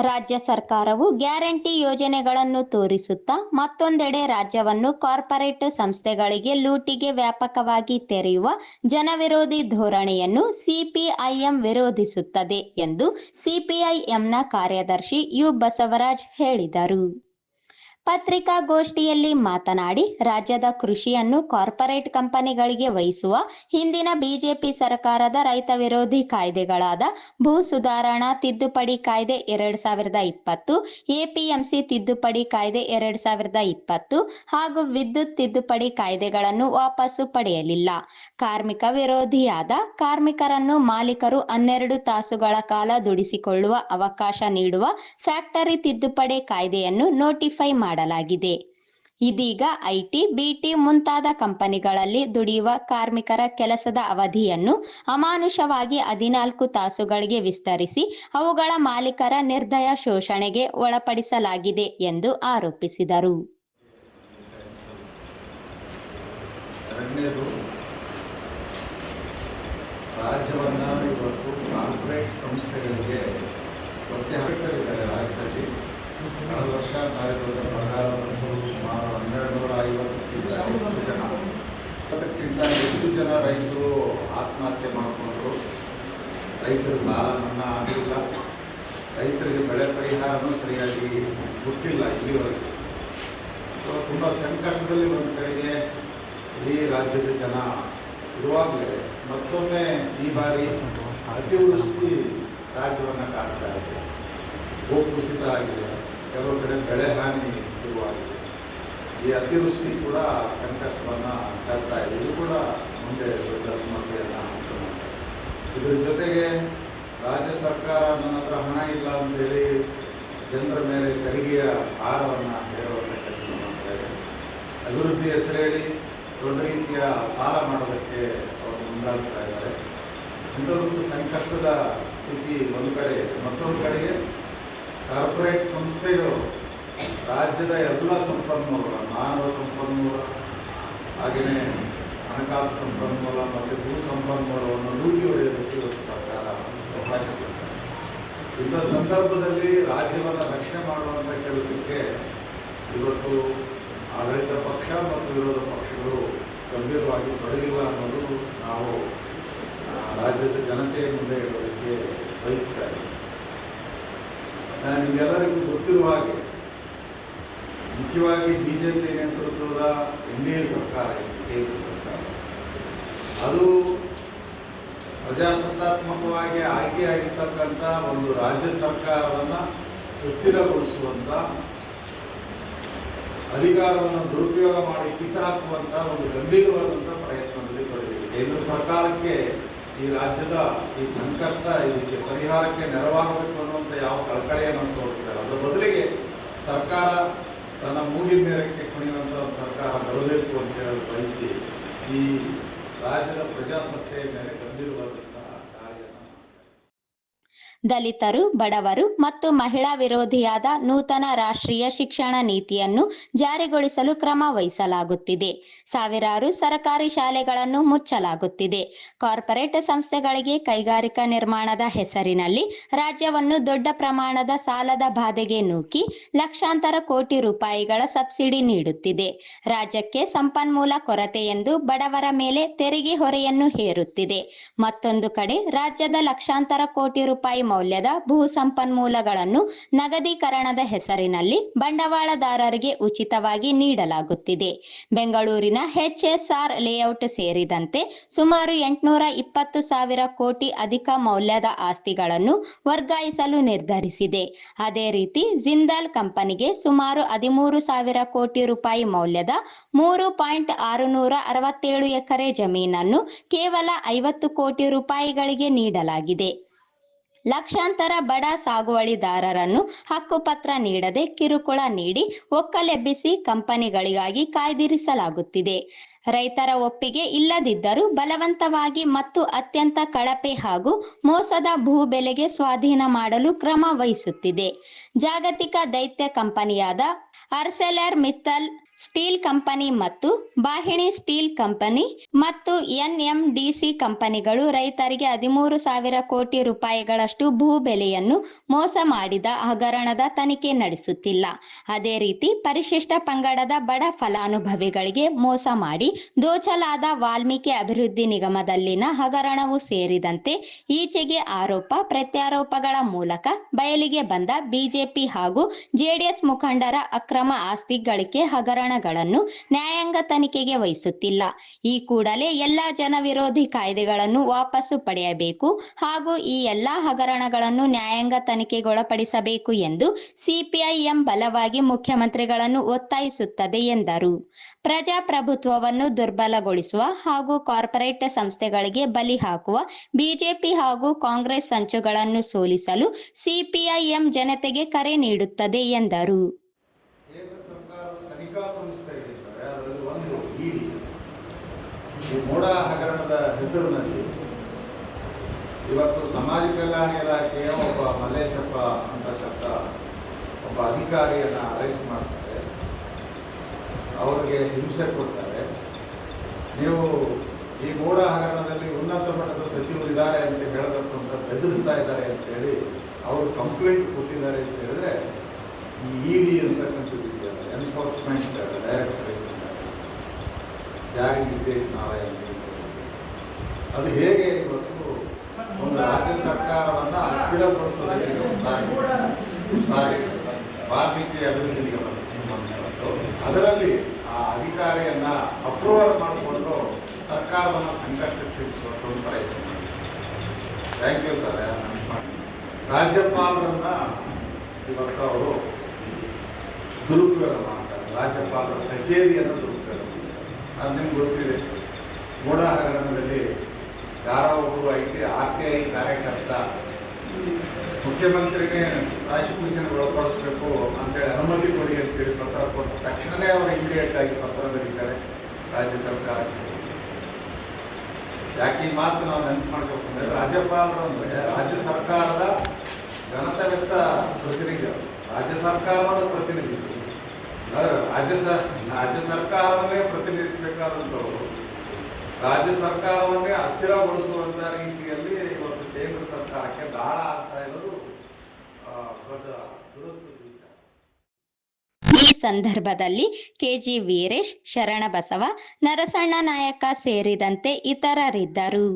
ರಾಜ್ಯ ಸರ್ಕಾರವು ಗ್ಯಾರಂಟಿ ಯೋಜನೆಗಳನ್ನು ತೋರಿಸುತ್ತಾ ಮತ್ತೊಂದೆಡೆ ರಾಜ್ಯವನ್ನು ಕಾರ್ಪೊರೇಟ್ ಸಂಸ್ಥೆಗಳಿಗೆ ಲೂಟಿಗೆ ವ್ಯಾಪಕವಾಗಿ ತೆರೆಯುವ ಜನವಿರೋಧಿ ಧೋರಣೆಯನ್ನು ಸಿಪಿಐಎಂ ವಿರೋಧಿಸುತ್ತದೆ ಎಂದು ಸಿಪಿಐಎಂನ ಕಾರ್ಯದರ್ಶಿ ಯು ಬಸವರಾಜ್ ಹೇಳಿದರು. ಪತ್ರಿಕಾಗೋಷ್ಠಿಯಲ್ಲಿ ಮಾತನಾಡಿ, ರಾಜ್ಯದ ಕೃಷಿಯನ್ನು ಕಾರ್ಪೊರೇಟ್ ಕಂಪನಿಗಳಿಗೆ ವಹಿಸುವ ಹಿಂದಿನ ಬಿಜೆಪಿ ಸರ್ಕಾರದ ರೈತ ವಿರೋಧಿ ಕಾಯ್ದೆಗಳಾದ ಭೂ ಸುಧಾರಣಾ ತಿದ್ದುಪಡಿ ಕಾಯ್ದೆ 2020, ಎಪಿಎಂಸಿ ತಿದ್ದುಪಡಿ ಕಾಯ್ದೆ 2020 ಹಾಗೂ ವಿದ್ಯುತ್ ತಿದ್ದುಪಡಿ ಕಾಯ್ದೆಗಳನ್ನು ವಾಪಸ್ಸು ಪಡೆಯಲಿಲ್ಲ. ಕಾರ್ಮಿಕ ವಿರೋಧಿಯಾದ ಕಾರ್ಮಿಕರನ್ನು ಮಾಲೀಕರು 12 ತಾಸುಗಳ ಕಾಲ ದುಡಿಸಿಕೊಳ್ಳುವ ಅವಕಾಶ ನೀಡುವ ಫ್ಯಾಕ್ಟರಿ ತಿದ್ದುಪಡಿ ಕಾಯ್ದೆಯನ್ನು ನೋಟಿಫೈ ಮಾಡಲಾಗಿದೆ. ಇದೀಗ ಐಟಿ, ಬಿಟಿ ಮುಂತಾದ ಕಂಪನಿಗಳಲ್ಲಿ ದುಡಿಯುವ ಕಾರ್ಮಿಕರ ಕೆಲಸದ ಅವಧಿಯನ್ನು ಅಮಾನುಷವಾಗಿ 14 ತಾಸುಗಳಿಗೆ ವಿಸ್ತರಿಸಿ ಅವುಗಳ ಮಾಲೀಕರ ನಿರ್ದಯ ಶೋಷಣೆಗೆ ಒಳಪಡಿಸಲಾಗಿದೆ ಎಂದು ಆರೋಪಿಸಿದರು. ರಾಜ್ಯವನ್ನ ಇವತ್ತು ಕಾರ್ಪೊರೇಟ್ ಸಂಸ್ಥೆಗಳಿಗೆ ರಾಜ್ಯದಲ್ಲಿ ಕಳೆದ ವರ್ಷ ಕಾರ್ಯಕ್ರಮದ ಪ್ರಕಾರ ಸುಮಾರು 1250 ಜನ, ಅದಕ್ಕಿಂತ ಹೆಚ್ಚು ಜನ ರೈತರು ಆತ್ಮಹತ್ಯೆ ಮಾಡಿಕೊಂಡ್ರು. ರೈತರು ಸಾಲ ಮನ್ನಾ ಆಗಲಿಲ್ಲ, ರೈತರಿಗೆ ಬೆಳೆ ಪರಿಹಾರನೂ ಸರಿಯಾಗಿ ಗೊತ್ತಿಲ್ಲ ಇಲ್ಲಿವರೆಗೆ. ತುಂಬ ಸಂಕಷ್ಟದಲ್ಲಿ ಒಂದು ಕಡೆಗೆ ಇಡೀ ರಾಜ್ಯದ ಜನ ಇರುವಾಗಲೇ ಮತ್ತೊಮ್ಮೆ ಈ ಬಾರಿ ಅತಿವೃಷ್ಟಿ ರಾಜ್ಯವನ್ನು ಕಾಡ್ತಾ ಇದೆ. ಭೂಕುಸಿತ ಆಗಿದೆ, ಕೆಲವು ಕಡೆ ಬೆಳೆ ಹಾನಿ ಶುರುವಾಗಿದೆ. ಈ ಅತಿವೃಷ್ಟಿ ಕೂಡ ಸಂಕಷ್ಟವನ್ನು ತರ್ತಾ ಇದೆ. ಇದು ಕೂಡ ಮುಂದೆ ದೊಡ್ಡ ಸಮಸ್ಯೆಯನ್ನು ಉಂಟು ಮಾಡ್ತಾರೆ. ಇದರ ಜೊತೆಗೆ ರಾಜ್ಯ ಸರ್ಕಾರ ನನ್ನ ಹತ್ರ ಹಣ ಇಲ್ಲ ಅಂತೇಳಿ ಜನರ ಮೇಲೆ ತೆರಿಗೆಯ ಭಾರವನ್ನು ಹೇರುವಂಥ ಕೆಲಸ ಮಾಡ್ತಾ ಇದೆ. ಅಭಿವೃದ್ಧಿ ಹೆಸರೇಳಿ ದೊಡ್ಡ ರೀತಿಯ ಸಾಲ ಮಾಡೋದಕ್ಕೆ ಅವರು ಮುಂದಾಗ್ತಾ ಇದ್ದಾರೆ. ಇಂಥದೊಂದು ಸಂಕಷ್ಟದ ಸ್ಥಿತಿ ಒಂದು ಕಡೆ, ಮತ್ತೊಂದು ಕಡೆಗೆ ಕಾರ್ಪೊರೇಟ್ ಸಂಸ್ಥೆಗಳು ರಾಜ್ಯದ ಎಲ್ಲ ಸಂಪನ್ಮೂಲ, ಮಾನವ ಸಂಪನ್ಮೂಲ, ಹಾಗೆಯೇ ಹಣಕಾಸು ಸಂಪನ್ಮೂಲ ಮತ್ತು ಭೂ ಸಂಪನ್ಮೂಲವನ್ನು ಲೂಟಿ ಹೊಡೆಯೋದಕ್ಕೆ ಇವತ್ತು ಸರ್ಕಾರ ಅವಕಾಶ ಕೊಡ್ತಾರೆ. ಇಂಥ ಸಂದರ್ಭದಲ್ಲಿ ರಾಜ್ಯವನ್ನು ರಕ್ಷಣೆ ಮಾಡುವಂಥ ಕೆಲಸಕ್ಕೆ ಇವತ್ತು ಆಡಳಿತ ಪಕ್ಷ ಮತ್ತು ವಿರೋಧ ಪಕ್ಷಗಳು ಗಂಭೀರವಾಗಿ ತೊಡಗಿಲ್ಲ ಅನ್ನೋದು ನಾವು ರಾಜ್ಯದ ಜನತೆಯ ಮುಂದೆ ಇಡೋದಕ್ಕೆ ಬಯಸ್ತಾ ಇದ್ದೀವಿ. ನಿಮಗೆಲ್ಲರಿಗೂ ಗೊತ್ತಿರುವ ಹಾಗೆ ಮುಖ್ಯವಾಗಿ ಬಿಜೆಪಿ ನೇತೃತ್ವದ ಎನ್ಡಿಎ ಸರ್ಕಾರ, ಕೇಂದ್ರ ಸರ್ಕಾರ, ಅದು ಪ್ರಜಾಸತ್ತಾತ್ಮಕವಾಗಿ ಆಯ್ಕೆಯಾಗಿರ್ತಕ್ಕಂಥ ಒಂದು ರಾಜ್ಯ ಸರ್ಕಾರವನ್ನು ಸುಸ್ಥಿರಗೊಳಿಸುವಂಥ, ಅಧಿಕಾರವನ್ನು ದುರುಪಯೋಗ ಮಾಡಿ ಕಿತ್ತುಹಾಕುವಂಥ ಒಂದು ಗಂಭೀರವಾದಂಥ ಪ್ರಯತ್ನದಲ್ಲಿ ತೊಡಗಿದೆ. ಕೇಂದ್ರ ಸರ್ಕಾರಕ್ಕೆ ಈ ರಾಜ್ಯದ ಈ ಸಂಕಷ್ಟ, ಇದಕ್ಕೆ ಪರಿಹಾರಕ್ಕೆ ನೆರವಾಗಬೇಕು ಅನ್ನುವಂಥ ಯಾವ ಕಳಕಳಿಯನ್ನು ತೋರಿಸ್ತಾರೆ. ಅದರ ಬದಲಿಗೆ ಸರ್ಕಾರ ತನ್ನ ಮೂಗಿನ ಮೇರಕ್ಕೆ ಕುಣಿಯುವಂಥ ಸರ್ಕಾರ ಬರಬೇಕು ಅಂತ ಹೇಳಿ ಬಯಸಿ ಈ ರಾಜ್ಯದ ಪ್ರಜಾಸತ್ತೆಯ ಮೇಲೆ ಗಂಭೀರವಾದಂತಹ ದಲಿತರು, ಬಡವರು ಮತ್ತು ಮಹಿಳಾ ವಿರೋಧಿಯಾದ ನೂತನ ರಾಷ್ಟ್ರೀಯ ಶಿಕ್ಷಣ ನೀತಿಯನ್ನು ಜಾರಿಗೊಳಿಸಲು ಕ್ರಮ ವಹಿಸಲಾಗುತ್ತಿದೆ. ಸಾವಿರಾರು ಸರ್ಕಾರಿ ಶಾಲೆಗಳನ್ನು ಮುಚ್ಚಲಾಗುತ್ತಿದೆ. ಕಾರ್ಪೊರೇಟ್ ಸಂಸ್ಥೆಗಳಿಗೆ ಕೈಗಾರಿಕಾ ನಿರ್ಮಾಣದ ಹೆಸರಿನಲ್ಲಿ ರಾಜ್ಯವನ್ನು ದೊಡ್ಡ ಪ್ರಮಾಣದ ಸಾಲದ ಬಾಧೆಗೆ ನೂಕಿ ಲಕ್ಷಾಂತರ ಕೋಟಿ ರೂಪಾಯಿಗಳ ಸಬ್ಸಿಡಿ ನೀಡುತ್ತಿದೆ. ರಾಜ್ಯಕ್ಕೆ ಸಂಪನ್ಮೂಲ ಕೊರತೆ ಎಂದು ಬಡವರ ಮೇಲೆ ತೆರಿಗೆ ಹೊರೆಯನ್ನು ಹೇರುತ್ತಿದೆ. ಮತ್ತೊಂದು ಕಡೆ ರಾಜ್ಯದ ಲಕ್ಷಾಂತರ ಕೋಟಿ ರೂಪಾಯಿ ಮೌಲ್ಯದ ಭೂ ಸಂಪನ್ಮೂಲಗಳನ್ನು ನಗದೀಕರಣದ ಹೆಸರಿನಲ್ಲಿ ಬಂಡವಾಳದಾರರಿಗೆ ಉಚಿತವಾಗಿ ನೀಡಲಾಗುತ್ತಿದೆ. ಬೆಂಗಳೂರಿನ HSR ಲೇಔಟ್ ಸೇರಿದಂತೆ ಸುಮಾರು 820,000 ಕೋಟಿ ಅಧಿಕ ಮೌಲ್ಯದ ಆಸ್ತಿಗಳನ್ನು ವರ್ಗಾಯಿಸಲು ನಿರ್ಧರಿಸಿದೆ. ಅದೇ ರೀತಿ ಜಿಂದಾಲ್ ಕಂಪನಿಗೆ ಸುಮಾರು 13,000 ಕೋಟಿ ರೂಪಾಯಿ ಮೌಲ್ಯದ 3.667 ಎಕರೆ ಜಮೀನನ್ನು ಕೇವಲ 50 ಕೋಟಿ ರೂಪಾಯಿಗಳಿಗೆ ನೀಡಲಾಗಿದೆ. ಲಕ್ಷಾಂತರ ಬಡ ಸಾಗುವಳಿದಾರರನ್ನು ಹಕ್ಕುಪತ್ರ ನೀಡದೆ ಕಿರುಕುಳ ನೀಡಿ ಒಕ್ಕಲೆಬ್ಬಿಸಿ ಕಂಪನಿಗಳಿಗಾಗಿ ಕಾಯ್ದಿರಿಸಲಾಗುತ್ತಿದೆ. ರೈತರ ಒಪ್ಪಿಗೆ ಇಲ್ಲದಿದ್ದರೂ ಬಲವಂತವಾಗಿ ಮತ್ತು ಅತ್ಯಂತ ಕಳಪೆ ಹಾಗೂ ಮೋಸದ ಭೂ ಬೆಲೆಗೆ ಸ್ವಾಧೀನ ಮಾಡಲು ಕ್ರಮ ವಹಿಸುತ್ತಿದೆ. ಜಾಗತಿಕ ದೈತ್ಯ ಕಂಪನಿಯಾದ ಆರ್ಸೆಲರ್ ಮಿತ್ತಲ್ ಸ್ಟೀಲ್ ಕಂಪನಿ ಮತ್ತು ಬಾಹಿಣಿ ಸ್ಟೀಲ್ ಕಂಪನಿ ಮತ್ತು ಎನ್ಎಂಡಿಸಿ ಕಂಪನಿಗಳು ರೈತರಿಗೆ 13,000 ಕೋಟಿ ರೂಪಾಯಿಗಳಷ್ಟು ಭೂ ಬೆಲೆಯನ್ನು ಮೋಸ ಮಾಡಿದ ಹಗರಣದ ತನಿಖೆ ನಡೆಸುತ್ತಿಲ್ಲ. ಅದೇ ರೀತಿ ಪರಿಶಿಷ್ಟ ಪಂಗಡದ ಬಡ ಫಲಾನುಭವಿಗಳಿಗೆ ಮೋಸ ಮಾಡಿ ದೋಚಲಾದ ವಾಲ್ಮೀಕಿ ಅಭಿವೃದ್ಧಿ ನಿಗಮದಲ್ಲಿನ ಹಗರಣವು ಸೇರಿದಂತೆ ಈಚೆಗೆ ಆರೋಪ ಪ್ರತ್ಯಾರೋಪಗಳ ಮೂಲಕ ಬಯಲಿಗೆ ಬಂದ ಬಿಜೆಪಿ ಹಾಗೂ ಜೆಡಿಎಸ್ ಮುಖಂಡರ ಅಕ್ರಮ ಆಸ್ತಿ ಗಳಿಕೆ ಹಗರಣಗಳನ್ನು ನ್ಯಾಯಾಂಗ ತನಿಖೆಗೆ ವಹಿಸುತ್ತಿಲ್ಲ. ಈ ಕೂಡಲೇ ಎಲ್ಲ ಜನವಿರೋಧಿ ಕಾಯ್ದೆಗಳನ್ನು ವಾಪಸ್ಸು ಪಡೆಯಬೇಕು ಹಾಗೂ ಈ ಎಲ್ಲಾ ಹಗರಣಗಳನ್ನು ನ್ಯಾಯಾಂಗ ತನಿಖೆಗೊಳಪಡಿಸಬೇಕು ಎಂದು ಸಿಪಿಐಎಂ ಬಲವಾಗಿ ಮುಖ್ಯಮಂತ್ರಿಗಳನ್ನು ಒತ್ತಾಯಿಸುತ್ತದೆ ಎಂದರು. ಪ್ರಜಾಪ್ರಭುತ್ವವನ್ನು ದುರ್ಬಲಗೊಳಿಸುವ ಹಾಗೂ ಕಾರ್ಪೊರೇಟ್ ಸಂಸ್ಥೆಗಳಿಗೆ ಬಲಿ ಹಾಕುವ ಬಿಜೆಪಿ ಹಾಗೂ ಕಾಂಗ್ರೆಸ್ ಸಂಚುಗಳನ್ನು ಸೋಲಿಸಲು ಸಿಪಿಐಎಂ ಜನತೆಗೆ ಕರೆ ನೀಡುತ್ತದೆ ಎಂದರು. ಕೇಂದ್ರ ಸರ್ಕಾರದ ತನಿಖಾ ಸಂಸ್ಥೆಗಳಿದ್ದಾರೆ, ಅದರಲ್ಲಿ ಒಂದು ಇಡಿ. ಈ ಮೋಡ ಹಗರಣದ ಹೆಸರಿನಲ್ಲಿ ಇವತ್ತು ಸಮಾಜ ಕಲ್ಯಾಣ ಇಲಾಖೆಯ ಒಬ್ಬ ಮಲ್ಲೇಶಪ್ಪ ಅಂತಕ್ಕಂಥ ಒಬ್ಬ ಅಧಿಕಾರಿಯನ್ನು ಅರೆಸ್ಟ್ ಮಾಡ್ತಾರೆ, ಅವ್ರಿಗೆ ಹಿಂಸೆ ಕೊಡ್ತಾರೆ. ನೀವು ಈ ಮೋಡ ಹಗರಣದಲ್ಲಿ ಉನ್ನತ ಮಟ್ಟದ ಸಚಿವರು ಇದ್ದಾರೆ ಅಂತ ಹೇಳಬೇಕು ಅಂತ ಬೆದರಿಸ್ತಾ ಇದ್ದಾರೆ ಅಂತೇಳಿ ಅವರು ಕಂಪ್ಲೇಂಟ್ ಕೊಟ್ಟಿದ್ದಾರೆ ಅಂತ ಹೇಳಿದ್ರೆ, ಈ ಇಡಿ ಅಂತಕ್ಕಂಥದ್ದು ಇದೆಯಲ್ಲ, ಎನ್ಫೋರ್ಸ್ಮೆಂಟ್ ಡೈರೆಕ್ಟರೇಟ್ ಜಾರಿ ನಿರ್ದೇಶನಾಲಯ, ಅದು ಹೇಗೆ ಇವತ್ತು ಒಂದು ರಾಜ್ಯ ಸರ್ಕಾರವನ್ನು ಅಸ್ಥಿರಗೊಳಿಸೋದಕ್ಕೆ ವಾಲ್ಮೀಕಿ ಅಭಿವೃದ್ಧಿ ನಿಗಮ ಅದರಲ್ಲಿ ಆ ಅಧಿಕಾರಿಯನ್ನ ಅಪ್ರೂವಲ್ ಮಾಡಿಕೊಂಡು ಸರ್ಕಾರವನ್ನು ಸಂಕಷ್ಟಕ್ಕೆ ಸಿಗಿಸುವ ಪ್ರಯತ್ನ. Thank you sir. ರಾಜ್ಯಪಾಲರನ್ನ ಇವತ್ತು ಅವರು ದುರುಪಯೋಗ ಮಾಡ್ತಾರೆ, ರಾಜ್ಯಪಾಲರ ಕಚೇರಿಯನ್ನು ದುರುಪಯೋಗ ಮಾಡ್ತಾರೆ. ಅದು ನಿಮ್ಗೆ ಗೊತ್ತಿದೆ. ಮೋಡ ಹಗರಣದಲ್ಲಿ ಯಾರೋ ಒಬ್ಬರು RTI ಕಾರ್ಯಕರ್ತ ಮುಖ್ಯಮಂತ್ರಿಗೆ ಪ್ರಾಸಿಕ್ಯೂಷನ್ಗೆ ಒಳಪಡಿಸಬೇಕು ಅಂತೇಳಿ ಅನುಮತಿ ಕೊಡಿ ಅಂತೇಳಿ ಪತ್ರ ಕೊಟ್ಟ ತಕ್ಷಣವೇ ಅವರು ಇಮಿಡಿಯೇಟ್ ಆಗಿ ಪತ್ರ ಬರೀತಾರೆ ರಾಜ್ಯ ಸರ್ಕಾರಕ್ಕೆ. ಯಾಕೆ ಈ ಮಾತು ನಾವು ನೆನಪು ಮಾಡ್ಬೇಕು ಅಂದರೆ, ರಾಜ್ಯಪಾಲರು ಅಂದರೆ ರಾಜ್ಯ ಸರ್ಕಾರದ ಜನತಾವೆತ್ತ ಪ್ರತಿನಿಧಿಗಳು, ರಾಜ್ಯ ಸರ್ಕಾರವನ್ನು ಪ್ರತಿನಿಧಿಸುವುದು. ರಾಜ್ಯ ಸರ್ಕಾರವನ್ನೇ ಪ್ರತಿನಿಧಿಸಬೇಕಾದಂಥವರು ರಾಜ್ಯ ಸರ್ಕಾರವನ್ನೇ ಅಸ್ಥಿರಗೊಳಿಸುವಂಥ ರೀತಿಯಲ್ಲಿ ಇವತ್ತು ಕೇಂದ್ರ ಸರ್ಕಾರಕ್ಕೆ ಗಾಳ ಆಗ್ತಾ ಇರೋದು ದೊಡ್ಡ ದುರದೃಷ್ಟದ ವಿಚಾರ. ಈ ಸಂದರ್ಭದಲ್ಲಿ ಕೆಜಿ ವೀರೇಶ್, ಶರಣಬಸವ, ನರಸಣ್ಣ ನಾಯಕ ಸೇರಿದಂತೆ ಇತರರಿದ್ದರು.